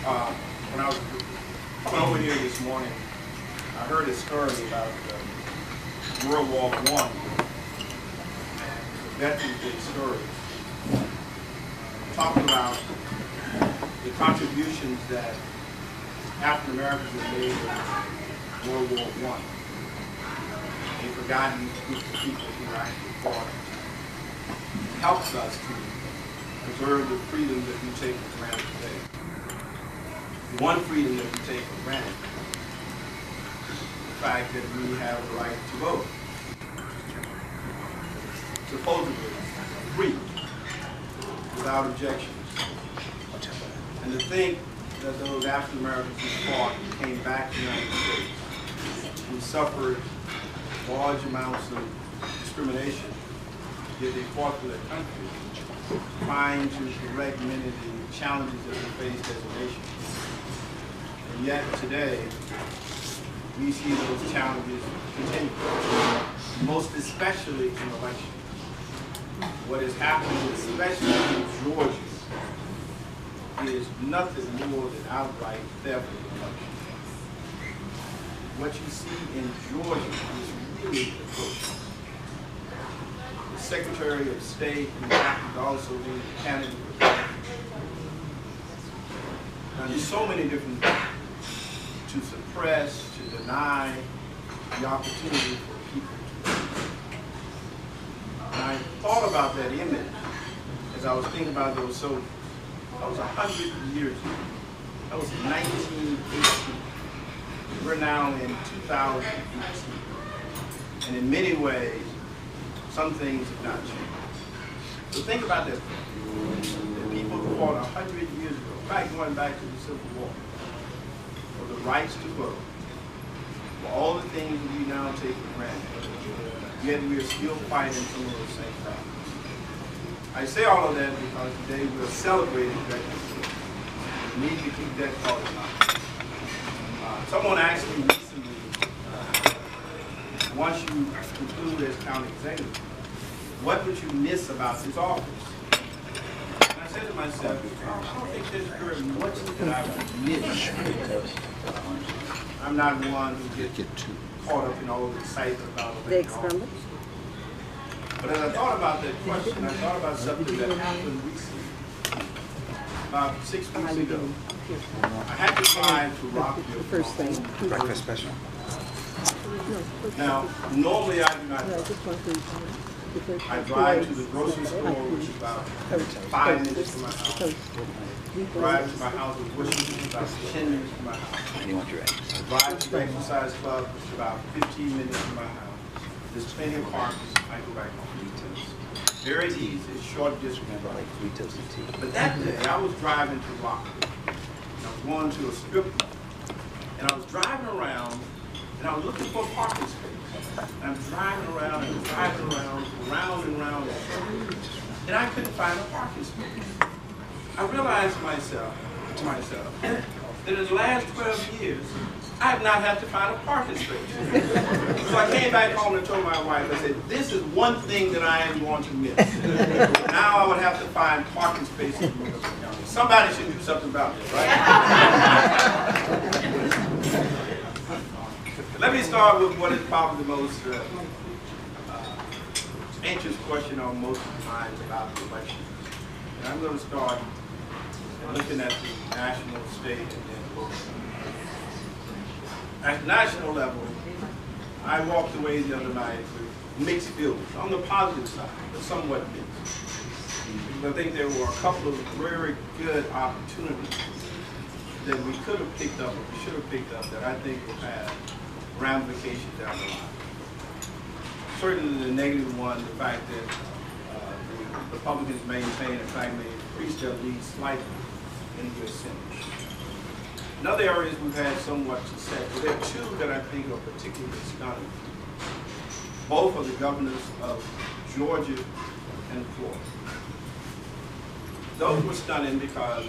When I was coming over here this morning, I heard a story about World War I. The Veterans Day story, talking about the contributions that African Americans have made in World War I. A forgotten group of people who actually fought, helps us to preserve the freedom that we take for granted today. One freedom that we take for granted, the fact that we have the right to vote. Supposedly free, without objections. And to think that those African Americans who fought came back to the United States, who suffered large amounts of discrimination, yet they fought for their country, trying to correct many of the challenges that we faced as a nation. And yet today, we see those challenges continue, most especially in elections. What is happening, especially in Georgia, is nothing more than outright theft of election. What you see in Georgia is really atrocious. The Secretary of State and happens also being the candidate for president. Now, there's so many different things to suppress, to deny the opportunity for people to vote. And I thought about that image as I was thinking about those soldiers. That was 100 years ago. That was 1918. We're now in 2018. And in many ways, some things have not changed. So think about this. The people who fought 100 years ago, right, going back to the Civil War, for the rights to vote, for all the things that we now take for granted, yet we are still fighting some of those same things. I say all of that because today we're celebrating Veterans Day. We need to keep that thought in mind. Someone asked me recently, once you conclude as county executive, what would you miss about this office? And I said to myself, I don't think there's very much that I would miss. I'm not one who gets too caught up in all the excitement about the office. But as I thought about that question, I thought about something that happened recently. About 6 weeks ago, I had to drive to Rockville. First thing. Breakfast special. Now, normally I do not drive. I drive to the grocery store, which is about 5 minutes from my house. Drive to my house with Wishing, which is about 10 minutes from my house. And you want your eggs. Drive to the exercise club, which is about 15 minutes from my house. There's plenty of parks. I go back home. Very easy, short distance. Remember, like 3 toasted tea. But that day, I was driving to Rockville. I was going to a strip club. And I was driving around, and I was looking for a parking space. And I'm driving around and driving around and round, and I couldn't find a parking space. I realized to myself that in the last 12 years, I have not had to find a parking space. So I came back home and told my wife, I said, this is one thing that I am going to miss. Now I would have to find parking spaces in Wilson County. Somebody should do something about this, right? Let me start with what is probably the most anxious question on most minds about the election. And I'm going to start looking at the national, state, and then local. At the national level, I walked away the other night with mixed feelings. On the positive side, but somewhat mixed. Because I think there were a couple of very good opportunities that we could have picked up, or we should have picked up, that I think will have ramifications down the line. Certainly the negative one, the fact that the Republicans maintain, in fact, may increase their lead slightly in the U.S. Senate. In other areas, we've had somewhat success, but there are two that I think are particularly stunning. Both are the governors of Georgia and Florida. Those were stunning because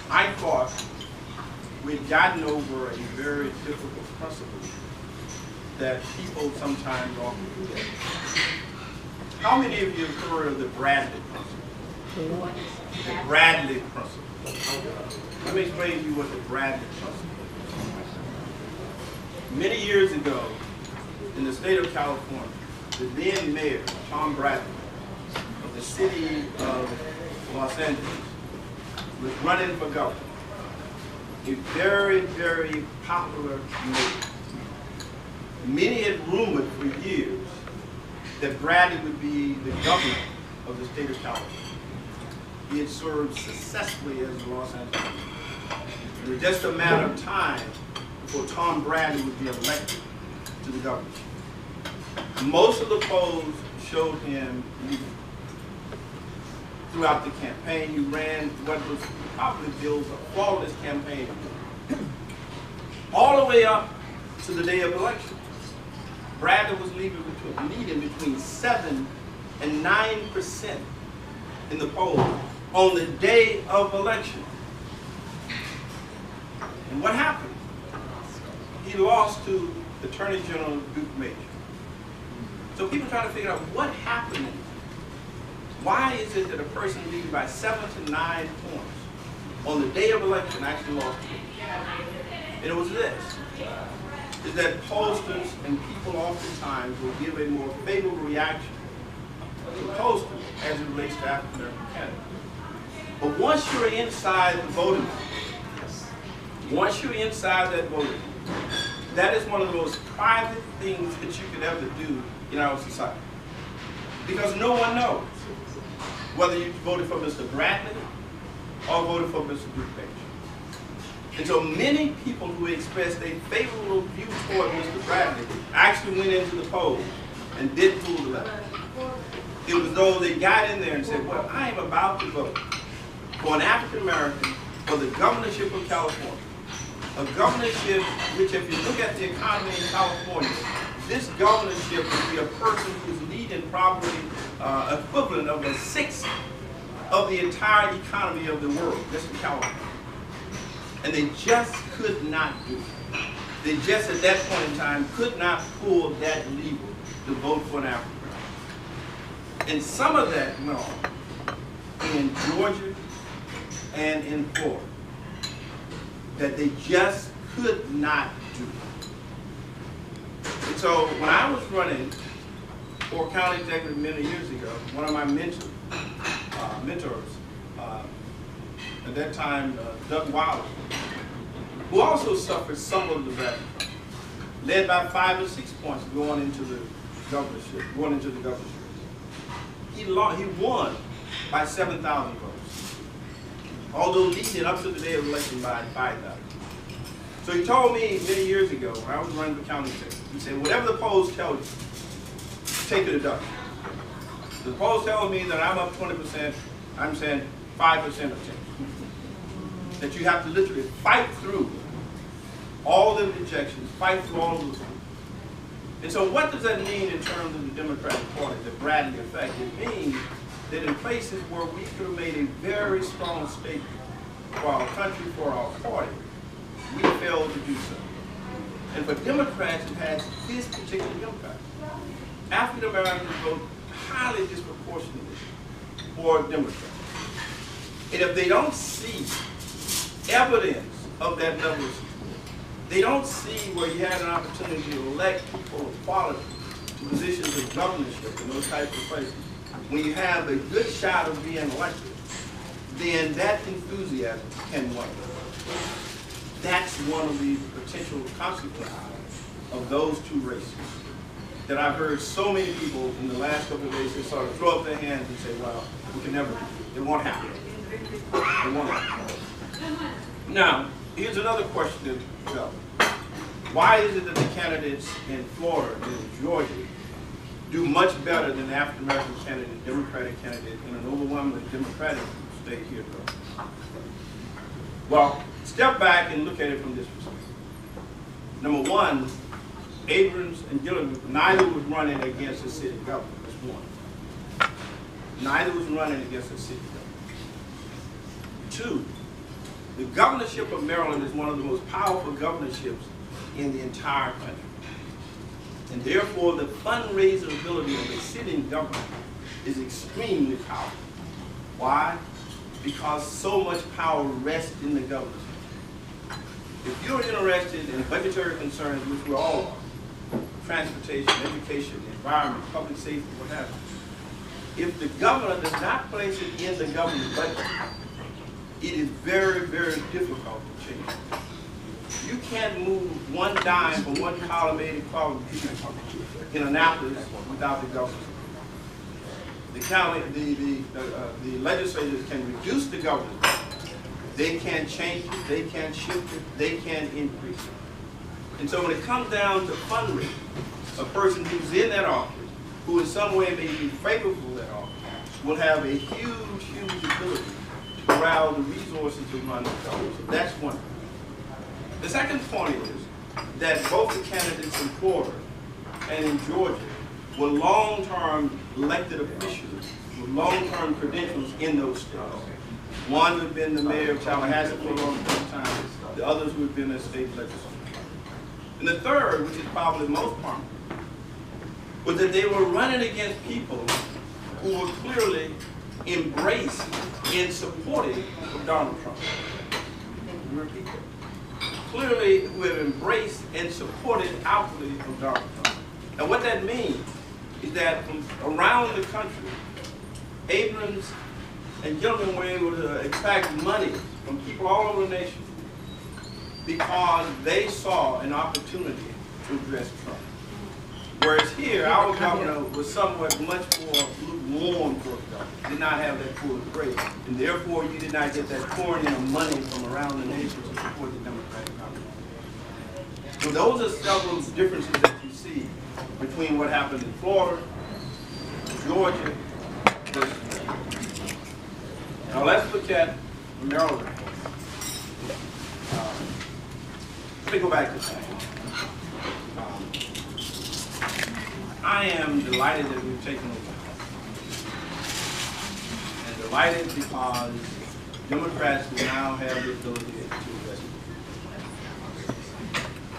I thought we'd gotten over a very difficult principle that people sometimes often forget. How many of you have heard of the Bradley principle? The Bradley principle. me explain to you what the Bradley Trust is. Many years ago, in the state of California, the then mayor, Tom Bradley, of the city of Los Angeles, was running for governor. A very, very popular mayor. Many had rumored for years that Bradley would be the governor of the state of California. He had served successfully as the Los Angeles mayor. It was just a matter of time before Tom Bradley would be elected to the governorship. Most of the polls showed him leading. Throughout the campaign, he ran what was probably billed a flawless campaign. All the way up to the day of election. Bradley was leading between 7 and 9% in the polls on the day of election. And what happened? He lost to Attorney General Duke Major. So people try to figure out what happened. Why is it that a person leading by 7 to 9 points on the day of election actually lost? And it was this, is that pollsters and people oftentimes will give a more favorable reaction to pollsters as it relates to African American candidates. But once you're inside the voting booth, that is one of the most private things that you could ever do in our society. Because no one knows whether you voted for Mr. Bradley or voted for Mr. Duke Major. And so many people who expressed a favorable view toward Mr. Bradley actually went into the polls and didn't fool the left. It was though they got in there and said, well, I am about to vote for an African American for the governorship of California. A governorship which, if you look at the economy in California, this governorship would be a person who's leading probably equivalent of a sixth of the entire economy of the world, just in California. And they just could not do it. They just, at that point in time, could not pull that lever to vote for an African American. And some of that went on in Georgia and in Florida, that they just could not do. And so when I was running for county executive many years ago, one of my mentors, at that time, Doug Wilder, who also suffered some of the Bradley, led by 5 or 6 points going into the governorship. He won by 7,000 votes, although leading up to the day of election by 5,000. So he told me many years ago, when I was running for county executive, he said, whatever the polls tell you, take it a duck. The polls tell me that I'm up 20%, I'm saying 5% of change. That you have to literally fight through all the rejections, fight through all of those. And so what does that mean in terms of the Democratic Party, the Bradley effect? It means that in places where we could have made a very strong statement for our country, for our party, we failed to do so. And for Democrats, it has this particular impact. African Americans vote highly disproportionately for Democrats. And if they don't see evidence of that level of support, they don't see where you had an opportunity to elect people of quality to positions of governorship and those types of places, when you have a good shot of being elected, then that enthusiasm can wane. That's one of the potential consequences of those two races that I've heard so many people in the last couple of days just sort of throw up their hands and say, well, we can never do it. It won't happen. It won't happen. Now, here's another question that developed. Why is it that the candidates in Florida and in Georgia do much better than the African American candidate, Democratic candidate, in an overwhelmingly Democratic state here? Well, step back and look at it from this perspective. Number one, Abrams and Gillum, neither was running against the city government. That's one. Neither was running against the city government. Two, the governorship of Maryland is one of the most powerful governorships in the entire country. And therefore, the fundraising ability of the sitting governor is extremely powerful. Why? because so much power rests in the government. If you're interested in budgetary concerns, which we all are, transportation, education, environment, public safety, what have you, if the governor does not place it in the government budget, it is very, very difficult to change it. You can't move one dime from one column A to column B in Annapolis without the governor. The county, the legislators can reduce the government. They can't change it, they can't shift it, they can't increase it. And so when it comes down to fundraising, a person who's in that office, who in some way may be favorable to that office, will have a huge, huge ability to corral the resources to run the government. So that's one thing. The second point is that both the candidates in Florida and in Georgia were long-term elected officials with long-term credentials in those states. One who had been the mayor of Tallahassee for a long time, the others who had been a state legislator. And the third, which is probably most prominent, was that they were running against people who were clearly embraced and supportive of Donald Trump. Repeat that. Clearly who have embraced and supported outwardly of Donald Trump. And what that means is that from around the country, Abrams and gentlemen were able to extract money from people all over the nation because they saw an opportunity to address Trump. Whereas here, our governor was somewhat much more lukewarm for Trump, did not have that full embrace, and therefore you did not get that pouring in of money from around the nation to support the Democratic nominee. So those are several differences that you see between what happened in Florida, Georgia, versus Maryland. Now let's look at Maryland. Let me go back to that. I am delighted that we've taken over the House. And delighted because Democrats will now have the ability to invest.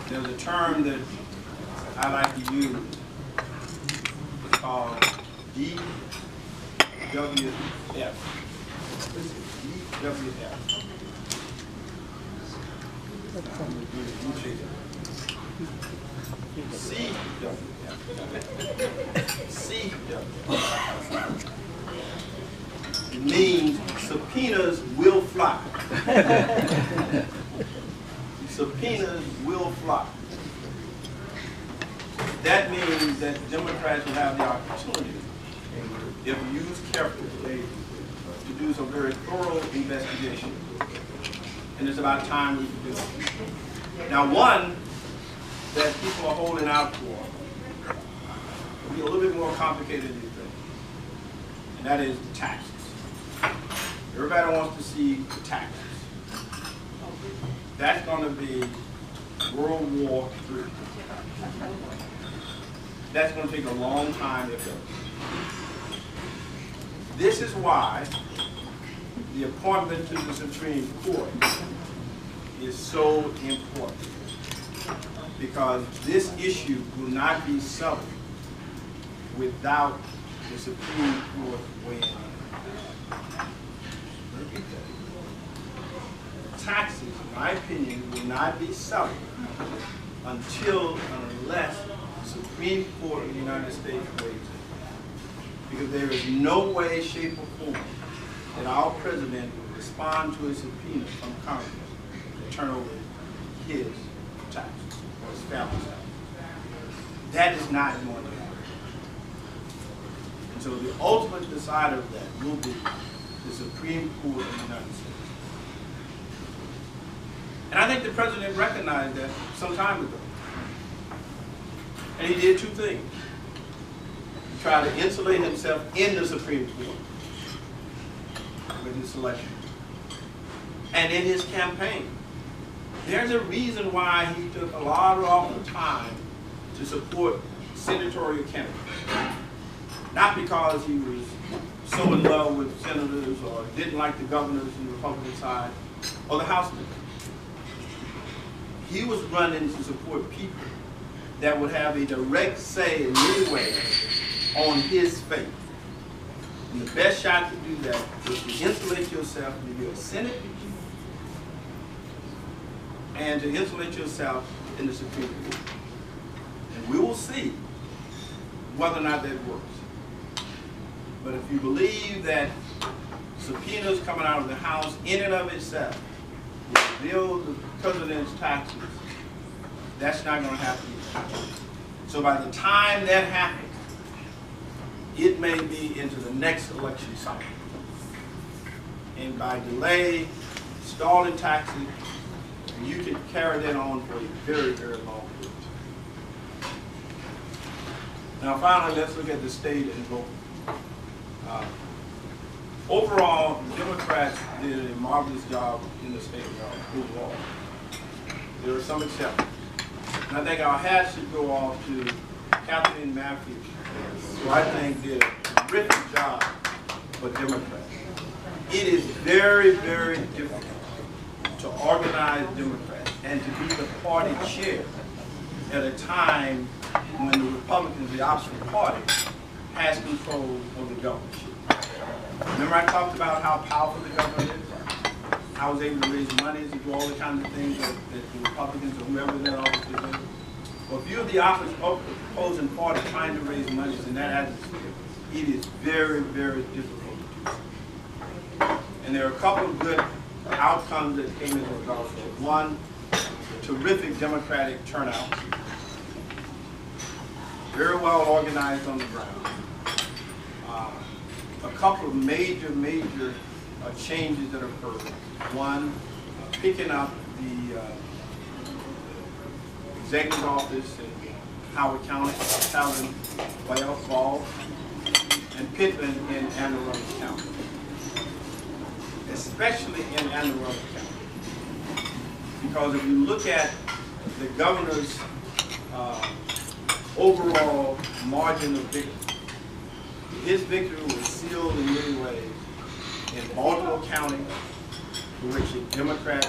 There's a term that I like to use. It's called DWF. DWF. CWF. It means subpoenas will fly. Subpoenas will fly. That means that Democrats will have the opportunity, if used carefully, to do some very thorough investigation. And it's about time we do it. Now, one that people are holding out for will be a little bit more complicated than you think, and that is taxes. Everybody wants to see the taxes. That's going to be World War III. That's going to take a long time to go. This is why the appointment to the Supreme Court is so important, because this issue will not be settled without the Supreme Court weighing in. Taxes, in my opinion, will not be settled until and unless the Supreme Court of the United States weighs in. Because there is no way, shape, or form that our president will respond to a subpoena from Congress to turn over his taxes or his family's taxes. That is not going to happen. And so the ultimate decider of that will be the Supreme Court of the United States. And I think the president recognized that some time ago. And he did two things. He tried to insulate himself in the Supreme Court with his selection. And in his campaign. There's a reason why he took a lot of time to support senatorial candidates. Not because he was so in love with senators or didn't like the governors on the Republican side or the House members. He was running to support people that would have a direct say in many ways on his fate. And the best shot to do that is to insulate yourself in the U.S. Senate and to insulate yourself in the Supreme Court. And we will see whether or not that works. But if you believe that subpoenas coming out of the House in and of itself will build the president's taxes, that's not going to happen. So by the time that happens, it may be into the next election cycle. And by delay, stalling taxes, you can carry that on for a very, very long period. Now finally, let's look at the state and vote. Overall, the Democrats did a marvelous job in the state overall. There are some exceptions. And I think our hats should go off to Kathleen Matthews, who I think did a terrific job for Democrats. It is very, very difficult to organize Democrats and to be the party chair at a time when the Republicans, the opposite party, has control of the governorship. Remember I talked about how powerful the government is? I was able to raise money to do all the kinds of things that the Republicans or whoever in that office did. Well, if you're the opposing party trying to raise money in that atmosphere, it is very, very difficult to do. And there are a couple of good outcomes that came as a result of it. One, terrific Democratic turnout, very well organized on the ground. A couple of major changes that occurred. One, picking up the executive office in Howard County, Calvin, Falls, and Pittman in Anne Arundel County, especially in Anne Arundel County. Because if you look at the governor's overall margin of victory, his victory was sealed in many ways in Baltimore County, for which a Democrat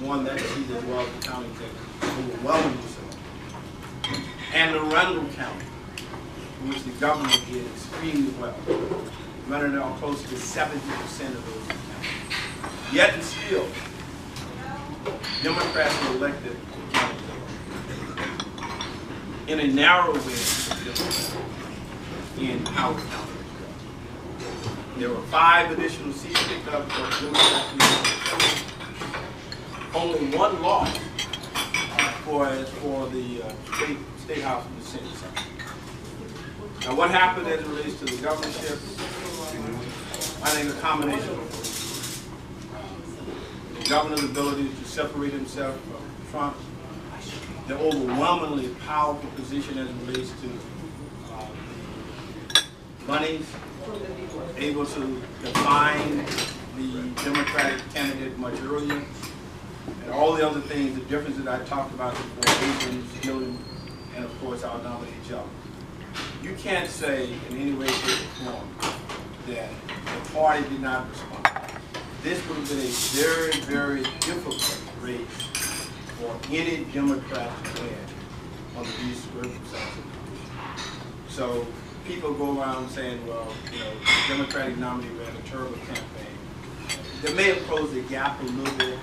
won that seat as well as the county executive, overwhelmingly so, and Arundel County, in which the governor did extremely well, running on close to 70% of those counties. Yet and still, Democrats were elected county executive in a narrow way in Howard County. There were 5 additional seats picked up for Democrats. Only one loss for the state house and the Senate side. Now, what happened as it relates to the governorship? I think a combination of things. The governor's ability to separate himself from Trump, the overwhelmingly powerful position as it relates to monies, able to define the Democratic candidate much earlier, and all the other things, the differences I talked about before, Abrams, Gillen, and of course our nominee Joe. You can't say in any way, shape, or form that the party did not respond. This would have been a very, very difficult race for any Democrat to win under these circumstances. So people go around saying, well, you know, the Democratic nominee ran a terrible campaign. That may have closed the gap a little bit,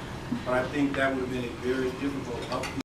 but I think that would have been a very difficult uphill